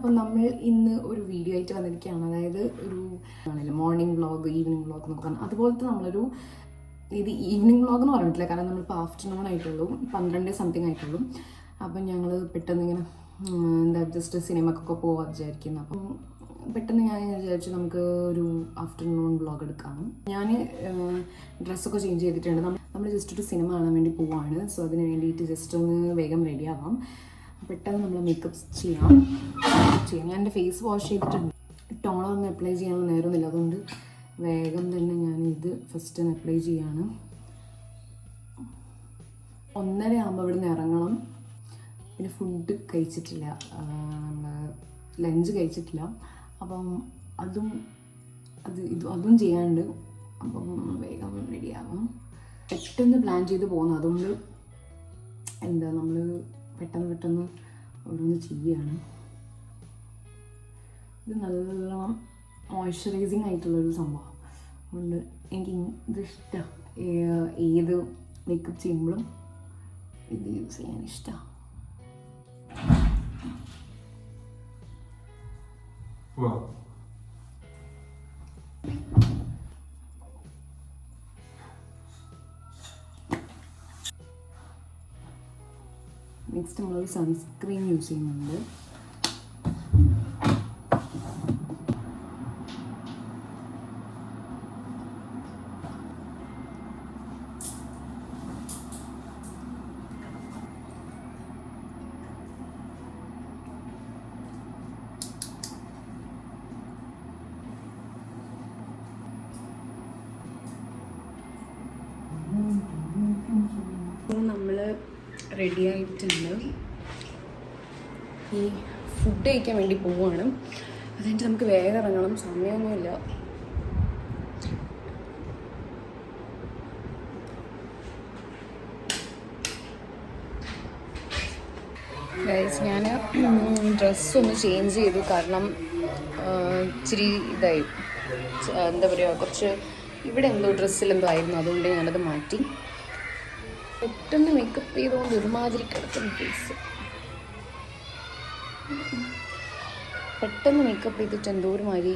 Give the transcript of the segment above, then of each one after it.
അപ്പം നമ്മൾ ഇന്ന് ഒരു വീഡിയോ ആയിട്ട് വന്നിരിക്കുകയാണ്. അതായത് ഒരു മോർണിംഗ് വ്ളോഗ്, ഈവനിങ് വ്ളോഗ് എന്നൊക്കെ പറഞ്ഞാൽ അതുപോലത്തെ നമ്മളൊരു ഇത് ഈവനിങ് വ്ളോഗ് എന്ന് പറഞ്ഞിട്ടില്ല, കാരണം നമ്മളിപ്പോൾ ആഫ്റ്റർനൂൺ ആയിട്ടുള്ളൂ, 12 സംതിങ് ആയിട്ടുള്ളൂ. അപ്പം ഞങ്ങൾ പെട്ടെന്ന് ഇങ്ങനെ എന്താ ജസ്റ്റ് സിനിമക്കൊക്കെ പോകാൻ വിചാരിക്കുന്നു. അപ്പം പെട്ടെന്ന് ഞാൻ വിചാരിച്ചു നമുക്ക് ഒരു ആഫ്റ്റർനൂൺ വ്ളോഗ് എടുക്കാം. ഞാൻ ഡ്രസ്സൊക്കെ ചേഞ്ച് ചെയ്തിട്ടുണ്ട്. നമ്മൾ ജസ്റ്റ് ഒരു സിനിമ കാണാൻ വേണ്ടി പോവാണ്. സോ അതിന് വേണ്ടിയിട്ട് ജസ്റ്റ് ഒന്ന് വേഗം റെഡി ആവാം. പെട്ടെന്ന് നമ്മൾ മേക്കപ്പ് ചെയ്യാം. ഞാൻ എൻ്റെ ഫേസ് വാഷ് ചെയ്തിട്ടുണ്ട്. ടോണൊന്നും അപ്ലൈ ചെയ്യാനുള്ള നേരമൊന്നുമില്ല, അതുകൊണ്ട് വേഗം തന്നെ ഞാൻ ഇത് ഫസ്റ്റ് ഒന്ന് അപ്ലൈ ചെയ്യാണ്. 1:30 ആകുമ്പോൾ ഇവിടെ നിന്ന് ഇറങ്ങണം. പിന്നെ ഫുഡ് കഴിച്ചിട്ടില്ല, ലഞ്ച് കഴിച്ചിട്ടില്ല. അപ്പം അതും ചെയ്യാനുണ്ട്. അപ്പം വേഗം റെഡിയാവാം. പെട്ടെന്ന് പ്ലാൻ ചെയ്ത് പോകുന്നു, അതുകൊണ്ട് എന്താ നമ്മൾ പെട്ടെന്ന് ഓരോന്ന് ചെയ്യുകയാണ്. ഇത് നല്ലോണം മോയ്സ്ചറൈസിങ് ആയിട്ടുള്ളൊരു സംഭവം, അതുകൊണ്ട് എനിക്ക് ഇതിഷ്ടമാണ്. ഏത് മേക്കപ്പ് ചെയ്യുമ്പോഴും ഇത് യൂസ് ചെയ്യാൻ ഇഷ്ടമാണ്. നെക്സ്റ്റ് നമ്മൾ സൺസ്ക്രീൻ യൂസ് ചെയ്യുന്നുണ്ട്. നമ്മൾ റെഡി ആയിട്ടുണ്ട്. ഈ ഫുഡ് കഴിക്കാൻ വേണ്ടി പോവുകയാണ്. അതുകഴിഞ്ഞിട്ട് നമുക്ക് വേഗം ഇറങ്ങണം, സമയമൊന്നുമില്ല. ഗൈസ്, ഞാൻ ഡ്രസ്സൊന്ന് ചേഞ്ച് ചെയ്തു, കാരണം ഇച്ചിരി ഇതായി, എന്താ പറയുക, കുറച്ച് ഇവിടെ എന്തോ ഡ്രസ്സിലെന്തോ ആയിരുന്നു, അതുകൊണ്ട് ഞാനത് മാറ്റി. പെട്ടെന്ന് മേക്കപ്പ് ചെയ്തുകൊണ്ട് ഒരുമാതിരി കിടക്കുന്ന ഫേസ്. പെട്ടെന്ന് മേക്കപ്പ് ചെയ്തിട്ട് എന്തോ ഒരുമാതിരി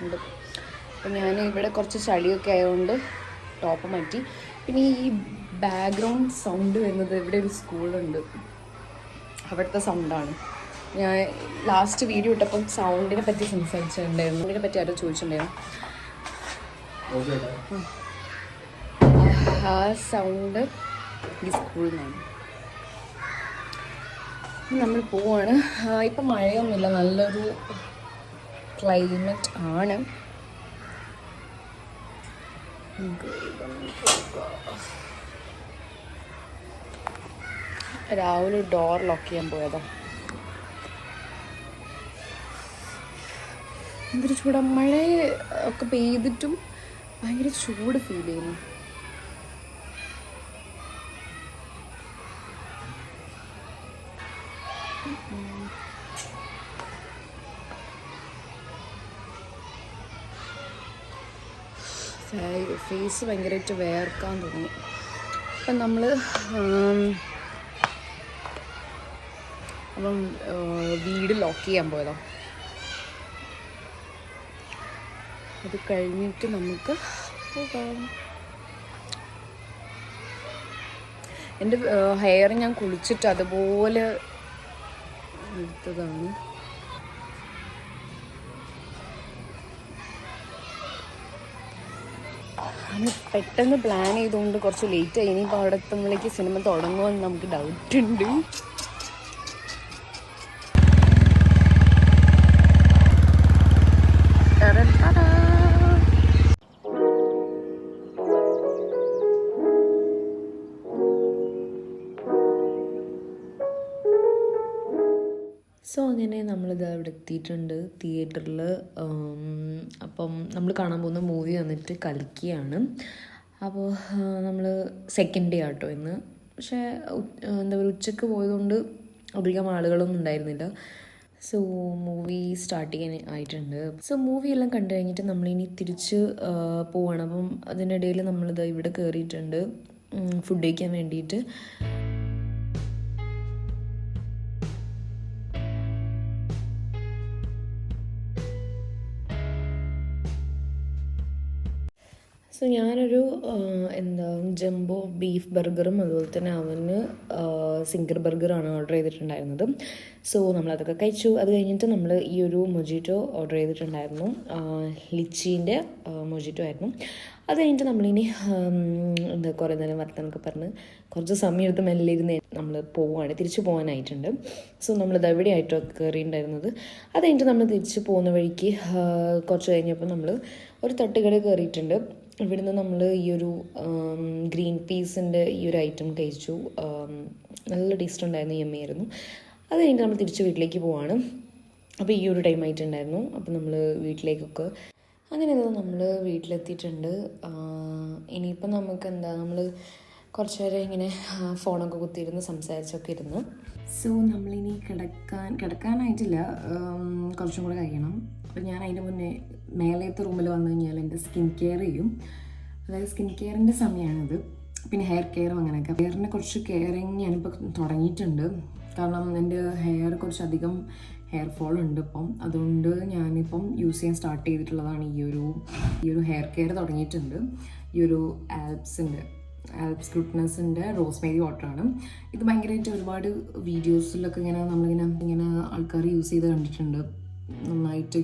ഉണ്ട്. അപ്പം ഞാൻ ഇവിടെ കുറച്ച് ചളിയൊക്കെ ആയതുകൊണ്ട് ടോപ്പ് മാറ്റി. പിന്നെ ഈ ബാക്ക്ഗ്രൗണ്ട് സൗണ്ട് വരുന്നത്, ഇവിടെ ഒരു സ്കൂളുണ്ട്, അവിടുത്തെ സൗണ്ടാണ്. ഞാൻ ലാസ്റ്റ് വീഡിയോ ഇട്ടപ്പം സൗണ്ടിനെ പറ്റി സംസാരിച്ചിട്ടുണ്ടായിരുന്നു. അതിനെ പറ്റി ആരോ ചോദിച്ചിട്ടുണ്ടായിരുന്നു. ആ സൗണ്ട് ഈ സ്കൂളിൽ നിന്നാണ്. നമ്മൾ പോവാണ്. ഇപ്പം മഴയൊന്നുമില്ല, നല്ലൊരു ക്ലൈമറ്റ് ആണ്. രാവിലെ ഡോർ ലോക്ക് ചെയ്യാൻ പോയതാ. എന്തൊരു ചൂടാ, മഴ ഒക്കെ പെയ്തിട്ടും ഭയങ്കര ചൂട് ഫീൽ ചെയ്യുന്നു. ഫേസ് ഭയങ്കരമായിട്ട് വേർക്കാൻ തുടങ്ങി. അപ്പം നമ്മൾ വീട് ലോക്ക് ചെയ്യാൻ പോയതോ. അത് കഴിഞ്ഞിട്ട് നമുക്ക് പോകാം. എൻ്റെ ഹെയർ ഞാൻ കുളിച്ചിട്ട് അതുപോലെ എടുത്തതാണ്. അങ്ങനെ പെട്ടെന്ന് പ്ലാൻ ചെയ്തുകൊണ്ട് കുറച്ച് ലേറ്റ് ആയി. ഇനിയിപ്പോൾ അവിടെ എത്തുമ്പോഴേക്ക് സിനിമ തുടങ്ങുമെന്ന് നമുക്ക് ഡൗട്ടുണ്ട്. സോ അങ്ങനെ നമ്മളിത് അവിടെ എത്തിയിട്ടുണ്ട് തിയേറ്ററിൽ. അപ്പം നമ്മൾ കാണാൻ പോകുന്ന മൂവി വന്നിട്ട് കൽക്കിയാണ്. അപ്പോൾ നമ്മൾ സെക്കൻഡ് ഡേ ആട്ടോ ഇന്ന്. പക്ഷേ എന്താ പറയുക, ഉച്ചയ്ക്ക് പോയതുകൊണ്ട് അധികം ആളുകളൊന്നും ഉണ്ടായിരുന്നില്ല. സോ മൂവി സ്റ്റാർട്ട് ചെയ്യാൻ ആയിട്ടുണ്ട്. സോ മൂവി എല്ലാം കണ്ടു കഴിഞ്ഞിട്ട് നമ്മളിനി തിരിച്ച് പോവാണ്. അപ്പം അതിനിടയിൽ നമ്മളിത് ഇവിടെ കയറിയിട്ടുണ്ട് ഫുഡ് കഴിക്കാൻ വേണ്ടിയിട്ട്. സോ ഞാനൊരു എന്താ ജംബോ ബീഫ് ബർഗറും അതുപോലെ തന്നെ അവന് സിംഗർ ബർഗറാണ് ഓർഡർ ചെയ്തിട്ടുണ്ടായിരുന്നത്. സോ നമ്മളതൊക്കെ കഴിച്ചു. അത് കഴിഞ്ഞിട്ട് നമ്മൾ ഈ ഒരു മൊജിറ്റോ ഓർഡർ ചെയ്തിട്ടുണ്ടായിരുന്നു. ലിച്ചീൻ്റെ മൊജിറ്റോ ആയിരുന്നു. അത് കഴിഞ്ഞിട്ട് നമ്മളിനി എന്താ കുറേ നേരം വർത്തമാനമൊക്കെ പറഞ്ഞ് കുറച്ച് സമയം എടുത്ത് മെല്ലെ ഇരുന്ന് നമ്മൾ പോവുകയാണ്, തിരിച്ചു പോകാനായിട്ടുണ്ട്. സോ നമ്മളിത് എവിടെയായിട്ടോ കയറിയിട്ടുണ്ടായിരുന്നത്. അത് കഴിഞ്ഞിട്ട് നമ്മൾ തിരിച്ച് പോകുന്ന വഴിക്ക് കുറച്ച് കഴിഞ്ഞപ്പോൾ നമ്മൾ ഒരു തട്ടുകട കയറിയിട്ടുണ്ട്. ഇവിടുന്ന് നമ്മൾ ഈ ഒരു ഗ്രീൻ പീസിൻ്റെ ഈ ഒരു ഐറ്റം കഴിച്ചു. നല്ല ടേസ്റ്റ് ഉണ്ടായിരുന്നു, യമ്മിയായിരുന്നു. അത് കഴിഞ്ഞിട്ട് നമ്മൾ തിരിച്ച് വീട്ടിലേക്ക് പോവാണ്. അപ്പോൾ ഈ ഒരു ടൈം ആയിട്ടുണ്ടായിരുന്നു. അപ്പോൾ നമ്മൾ വീട്ടിലേക്കൊക്കെ അങ്ങനെ നമ്മൾ വീട്ടിലെത്തിയിട്ടുണ്ട്. ഇനിയിപ്പം നമുക്ക് എന്താ, നമ്മൾ കുറച്ച് നേരം ഇങ്ങനെ ഫോണൊക്കെ കുത്തിയിരുന്ന് സംസാരിച്ചൊക്കെ ഇരുന്ന്. സോ നമ്മളിനി കിടക്കാനായിട്ടില്ല, കുറച്ചും കൂടെ കഴിയണം. അപ്പോൾ ഞാൻ അതിൻ്റെ മുന്നേ മേലത്തെ റൂമിൽ വന്നു കഴിഞ്ഞാൽ എൻ്റെ സ്കിൻ കെയർ ചെയ്യും. അതായത് സ്കിൻ കെയറിൻ്റെ സമയമാണിത്. പിന്നെ ഹെയർ കെയറും അങ്ങനെയൊക്കെ. ഹെയറിനെ കുറച്ച് കെയറിങ് ഞാനിപ്പോൾ തുടങ്ങിയിട്ടുണ്ട്. കാരണം എൻ്റെ ഹെയർ കുറച്ചധികം ഹെയർ ഫോൾ ഉണ്ട് ഇപ്പം. അതുകൊണ്ട് ഞാനിപ്പം യൂസ് ചെയ്യാൻ സ്റ്റാർട്ട് ചെയ്തിട്ടുള്ളതാണ് ഈ ഒരു ഹെയർ കെയർ തുടങ്ങിയിട്ടുണ്ട്. ഈ ഒരു ആൽപ്സ് ഗുഡ്നസിൻ്റെ റോസ്മേരി വാട്ടറാണ്. ഇത് ഭയങ്കരമായിട്ട് ഒരുപാട് വീഡിയോസിലൊക്കെ ഇങ്ങനെ ആൾക്കാർ യൂസ് ചെയ്ത് കണ്ടിട്ടുണ്ട്. നന്നായിട്ട്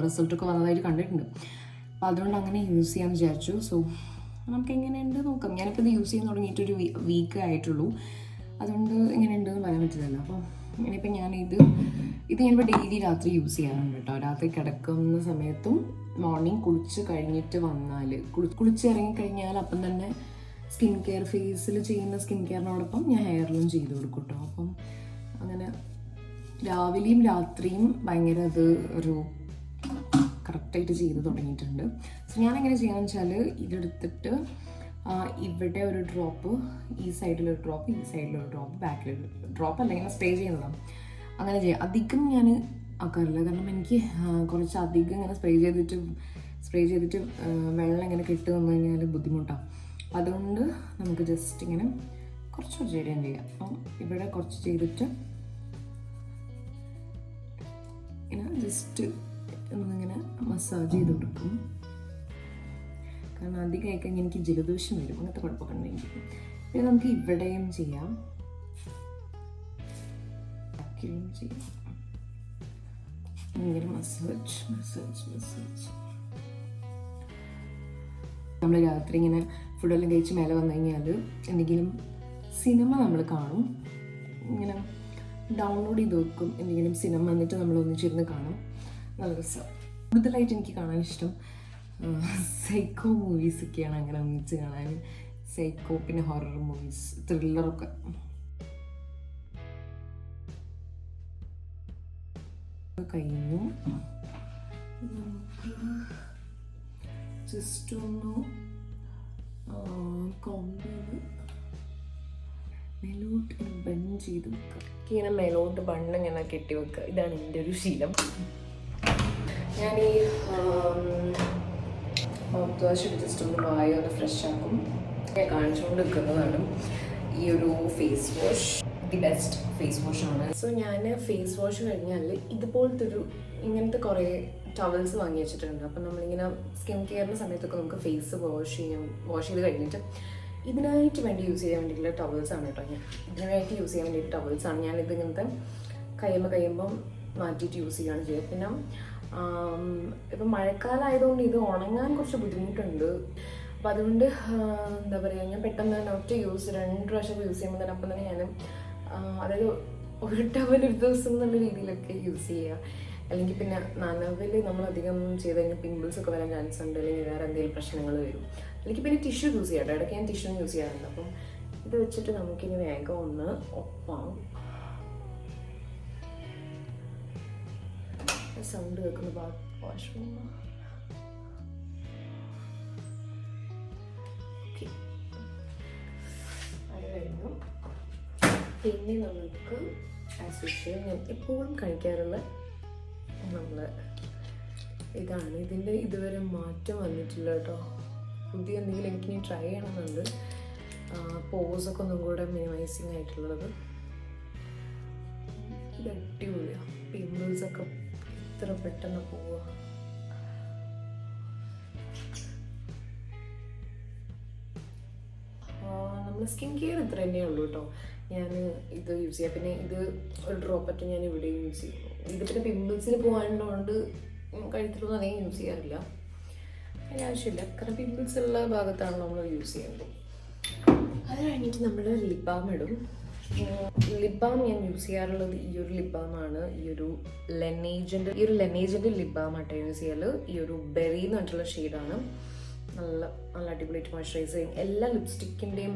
റിസൾട്ടൊക്കെ വന്നതായിട്ട് കണ്ടിട്ടുണ്ട്. അപ്പോൾ അതുകൊണ്ട് അങ്ങനെ യൂസ് ചെയ്യാമെന്ന് വിചാരിച്ചു. സോ നമുക്ക് എങ്ങനെയുണ്ട് നോക്കാം. ഞാനിപ്പോൾ ഇത് യൂസ് ചെയ്യാൻ തുടങ്ങിയിട്ടൊരു വീക്ക് ആയിട്ടുള്ളൂ. അതുകൊണ്ട് എങ്ങനെയുണ്ടെന്ന് പറയാൻ പറ്റില്ലല്ലോ. അപ്പോൾ ഇനിയിപ്പോൾ ഞാനിത് ഞാനിപ്പോൾ ഡെയിലി രാത്രി യൂസ് ചെയ്യാറുണ്ട് കേട്ടോ. രാത്രി കിടക്കുന്ന സമയത്തും മോർണിംഗ് കുളിച്ച് കഴിഞ്ഞിട്ട് വന്നാൽ കുളിച്ചിറങ്ങിക്കഴിഞ്ഞാൽ അപ്പം തന്നെ സ്കിൻ കെയർ, ഫേസിൽ ചെയ്യുന്ന സ്കിൻ കെയറിനോടൊപ്പം ഞാൻ ഹെയറിലും ചെയ്ത് കൊടുക്കും കേട്ടോ. അപ്പം അങ്ങനെ രാവിലെയും രാത്രിയും ഭയങ്കര അത് ഒരു കറക്റ്റായിട്ട് ചെയ്ത് തുടങ്ങിയിട്ടുണ്ട്. സോ ഞാനെങ്ങനെ ചെയ്യാന്ന് വെച്ചാൽ ഇതെടുത്തിട്ട് ഇവിടെ ഒരു ഡ്രോപ്പ്, ഈ സൈഡിലൊരു ഡ്രോപ്പ്, ഈ സൈഡിലൊരു ഡ്രോപ്പ്, ബാക്കിലൊരു ഡ്രോപ്പ്, അല്ലെങ്കിൽ സ്പ്രേ ചെയ്യുന്നതാണ്. അങ്ങനെ ചെയ്യാം. അധികം ഞാൻ ആക്കാറില്ല, കാരണം എനിക്ക് കുറച്ച് അധികം ഇങ്ങനെ സ്പ്രേ ചെയ്തിട്ട് വെള്ളം ഇങ്ങനെ കെട്ടി വന്നു കഴിഞ്ഞാൽ ബുദ്ധിമുട്ടാണ്. അതുകൊണ്ട് നമുക്ക് ജസ്റ്റ് ഇങ്ങനെ കുറച്ച് ചെയ്യാം. അപ്പം ഇവിടെ കുറച്ച് ചെയ്തിട്ട് ഇങ്ങനെ ജസ്റ്റ് ഒന്നിങ്ങനെ മസാജ് ചെയ്ത് കൊടുക്കും. കാരണം അധികം ആയിക്കഴിഞ്ഞാൽ എനിക്ക് ജലദോഷം വരും, അങ്ങനത്തെ കുഴപ്പമൊക്കെ ഉണ്ടെങ്കിൽ. പിന്നെ നമുക്ക് ഇവിടെയും ചെയ്യാം, ഇങ്ങനെ മസാജ്. നമ്മൾ രാത്രി ഇങ്ങനെ ഫുഡെല്ലാം കഴിച്ച് മേലെ വന്നു കഴിഞ്ഞാൽ എന്തെങ്കിലും സിനിമ നമ്മൾ കാണും. ഇങ്ങനെ ഡൗൺലോഡ് ചെയ്ത് വെക്കും എന്തെങ്കിലും സിനിമ, എന്നിട്ട് നമ്മൾ ഒന്നിച്ചിരുന്ന് കാണും. നല്ല രസം. കൂടുതലായിട്ട് എനിക്ക് കാണാൻ ഇഷ്ടം സൈക്കോ മൂവീസൊക്കെയാണ്, അങ്ങനെ ഒന്നിച്ച് കാണാൻ. സൈക്കോ, പിന്നെ ഹൊറർ മൂവീസ്, ത്രില്ലറൊക്കെ. കഴിഞ്ഞു. നമുക്ക് ജസ്റ്റ് ഒന്ന് മേലോട്ട് ബൺ ചെയ്ത് വെക്കുക. ഇങ്ങനെ മേലോട്ട് ബണ്ണ് ഇങ്ങനെ കെട്ടി വെക്കുക. ഇതാണ് എൻ്റെ ഒരു ശീലം. ഞാൻ ഈ മൗത്ത് വാഷ് ജസ്റ്റ് ഒന്ന് വായൊന്ന് ഫ്രഷ് ആക്കും. ഞാൻ കാണിച്ചുകൊണ്ട് നിൽക്കുന്നതാണ് ഈ ഒരു face wash. The best face വാഷാണ്. സോ ഞാൻ ഫേസ് വാഷ് കഴിഞ്ഞാൽ ഇങ്ങനത്തെ കുറേ ടവൽസ് വാങ്ങി വെച്ചിട്ടുണ്ട്. അപ്പം നമ്മളിങ്ങനെ സ്കിൻ കെയറിൻ്റെ സമയത്തൊക്കെ നമുക്ക് ഫേസ് വാഷ് ചെയ്ത് കഴിഞ്ഞിട്ട് ഇതിനായിട്ട് വേണ്ടി യൂസ് ചെയ്യാൻ വേണ്ടിയിട്ടുള്ള ടവൽസാണ് കേട്ടോ. ഇതിനായിട്ട് യൂസ് ചെയ്യാൻ വേണ്ടിയിട്ട് ടവൽസാണ്. ഞാനിത് ഇങ്ങനത്തെ കഴിയുമ്പം മാറ്റിയിട്ട് യൂസ് ചെയ്യുകയാണ് ചെയ്യുക. പിന്നെ ഇപ്പം മഴക്കാലമായതുകൊണ്ട് ഇത് ഉണങ്ങാൻ കുറച്ച് ബുദ്ധിമുട്ടുണ്ട്. അപ്പം അതുകൊണ്ട് എന്താ പറയുക, ഞാൻ പെട്ടെന്ന് തന്നെ 2 പ്രാവശ്യം യൂസ് ചെയ്യുമ്പോൾ തന്നെ അപ്പം തന്നെ ഞാൻ അതായത് ഒരു ടവൽ ഒരു ദിവസം എന്നുള്ള രീതിയിലൊക്കെ യൂസ് ചെയ്യുക. അല്ലെങ്കിൽ പിന്നെ നനവിൽ നമ്മളധികം ചെയ്ത് കഴിഞ്ഞാൽ പിമ്പിൾസ് ഒക്കെ വരാൻ ചാൻസ് ഉണ്ട്, അല്ലെങ്കിൽ വേറെ എന്തെങ്കിലും പ്രശ്നങ്ങൾ വരും. അല്ലെങ്കിൽ പിന്നെ ടിഷ്യൂ യൂസ് ചെയ്യാം. ഇടയ്ക്ക് ഞാൻ ടിഷ്യൂ യൂസ് ചെയ്യാറുണ്ട്. അപ്പം ഇത് വെച്ചിട്ട് നമുക്കിനി വേഗം ഒന്ന് ഒപ്പാം. സൗണ്ട് കേൾക്കുന്ന വാഷ്റൂം. ഓക്കെ, അത് കഴിഞ്ഞു. പിന്നെ നമുക്ക് ആസ് യൂഷ്വൽ ഞാൻ എപ്പോഴും കഴിക്കാറുള്ള ഇതാണ്. ഇതിൻ്റെ ഇതുവരെ മാറ്റം വന്നിട്ടില്ല കേട്ടോ. പുതിയ എന്തെങ്കിലും എനിക്കിനി ട്രൈ ചെയ്യണമെന്നുണ്ട്. പോസൊക്കെ ഒന്നും കൂടെ മിനിമൈസിങ് ആയിട്ടുള്ളത്. ഇത് അടിപൊളിയാണ്. പിമ്പിൾസൊക്കെ ഇത്ര പെട്ടെന്ന് പോവുക. സ്കിൻ കെയർ ഇത്ര തന്നെയേ ഉള്ളൂ കേട്ടോ. ഞാൻ ഇത് യൂസ് ചെയ്യാം. പിന്നെ ഇത് ഒരു ഡ്രോപ്പറ്റ് ഞാൻ ഇവിടെ യൂസ് ചെയ്യും. ഇത് പിന്നെ പിമ്പിൾസിന് പോകാനുള്ളതുകൊണ്ട് കഴുത്തിലൊന്നും അധികം യൂസ് ചെയ്യാറില്ല, അതിന് ആവശ്യമില്ല. കാരണം പിമ്പിൾസ് ഉള്ള ഭാഗത്താണ് നമ്മൾ യൂസ് ചെയ്യുന്നത്. അത് കഴിഞ്ഞിട്ട് നമ്മൾ ലിപ് ബാം ഇടും. ലിപ് ബാം ഞാൻ യൂസ് ചെയ്യാറുള്ളത് ഈ ഒരു ലിപ് ബാമാണ്, ഈ ഒരു ലെനേജിൻ്റെ ലിപ് ബാം ആയിട്ട് യൂസ് ചെയ്യൽ. ഈ ഒരു ബെറി എന്ന് പറഞ്ഞിട്ടുള്ള ഷെയ്ഡാണ്. നല്ല നല്ല അടിപൊളിയായിട്ട് മോയ്സ്ചറൈസ് ചെയ്യും. എല്ലാ ലിപ്സ്റ്റിക്കിൻ്റെയും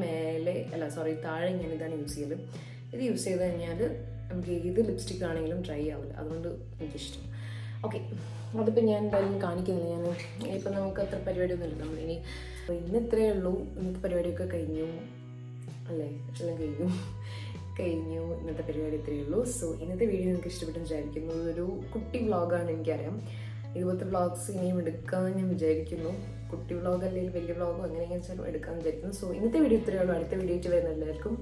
താഴെ ഞാൻ ഇതാണ് യൂസ് ചെയ്യൽ. ഇത് യൂസ് ചെയ്ത് കഴിഞ്ഞാൽ നമുക്ക് ഏത് ലിപ്സ്റ്റിക് ആണെങ്കിലും ഡ്രൈ ആവില്ല, അതുകൊണ്ട് എനിക്കിഷ്ടം. ഓക്കെ, അതിപ്പോൾ ഞാൻ എന്തായാലും കാണിക്കുന്നില്ല. ഇനിയിപ്പോൾ നമുക്ക് അത്ര പരിപാടിയൊന്നും ഇല്ല. നമ്മളിനി ഇന്ന് ഇത്രയേ ഉള്ളൂ. ഇന്നത്തെ പരിപാടിയൊക്കെ കഴിഞ്ഞു അല്ലേ, എല്ലാം കഴിഞ്ഞു. ഇന്നത്തെ പരിപാടി ഇത്രയേ ഉള്ളൂ. സോ ഇന്നത്തെ വീഡിയോ നിങ്ങൾക്ക് ഇഷ്ടപ്പെട്ടെന്ന് വിചാരിക്കുന്നു. ഒരു കുട്ടി വ്ളോഗാണ്, എനിക്കറിയാം. ഇതുപോലത്തെ വ്ളോഗ്സ് ഇനിയും എടുക്കാൻ ഞാൻ വിചാരിക്കുന്നു. കുട്ടി വ്ളോഗ് അല്ലെങ്കിൽ വലിയ വ്ളോഗോ അങ്ങനെ ഞാൻ ചിലപ്പോൾ എടുക്കാമെന്ന് വിചാരിക്കുന്നു. സോ ഇന്നത്തെ വീഡിയോ ഇത്രയേ ഉള്ളൂ. അടുത്ത വീഡിയോ ആയിട്ട് വരുന്ന എല്ലാവർക്കും